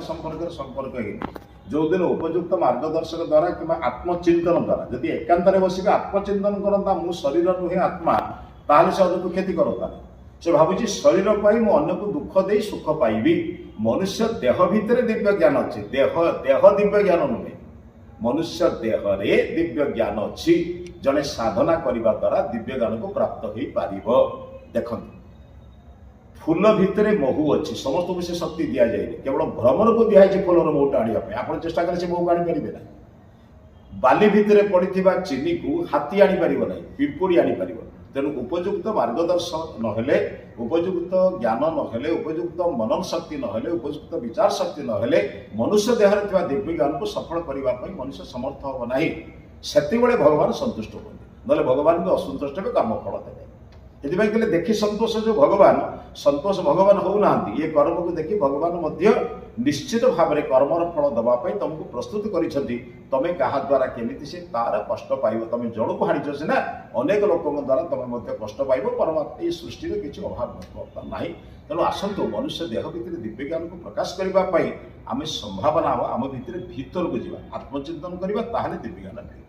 संपर्क संपर्क जो दिन उपयुक्त मार्गदर्शक द्वारा कि आत्मचिंतन द्वारा जदि एकांत बसिक आत्मचिंतन करता मु शरीर नुहे आत्मा ताहले से अन्य को क्षति करता से भावुची शरीर पाई मु अन्य को दुख दे सुख पाइबी। मनुष्य देह भितर दिव्य ज्ञान अच्छी देह देह दिव्य ज्ञान नुहे मनुष्य देह रे दिव्य ज्ञान अच्छी जड़े साधना करने द्वारा दिव्य ज्ञान को प्राप्त हो पारिबो। देखंतु फूल भितर महू अच्छी समस्त को से शक्ति दि जाए केवल भ्रमण को दिखाई फूलर महुटा आने आप चेष्टा करें से महू आनीपर ना बाली भितर पड़ा चीनी को हाथी आनीपर ना पिंपुड़ी आनीपर तेणु उपयुक्त मार्गदर्शन नहेले उपयुक्त ज्ञान नहेले उपयुक्त मनन शक्ति नहेले उपयुक्त विचार शक्ति नहेले मनुष्य देह दिव्य ज्ञान को सफल करने मनुष्य समर्थ हम ना से भगवान संतुष्ट होते ना भगवान को असंतुष्ट भी कम फल देते ये देखी संतोष जो भगवान संतोष भगवान होना ये कर्म को देखी भगवान निश्चित भाव में कर्मर फल दवाई तुमको प्रस्तुत करी तमें क्या द्वारा केमी से तार कष्ट पाइब तुम जड़ को हाणीच सीना अनेक लोक द्वारा तुम कष्ट पाइब परमात्मा ये सृष्टि किसी अभाव ना तेणु आसतु मनुष्य देह भितर दिव्य ज्ञान को प्रकाश करने आम संभावना आम भितर भीतर को जावा आत्मचिंतन करवा दिव्य ज्ञान मिले।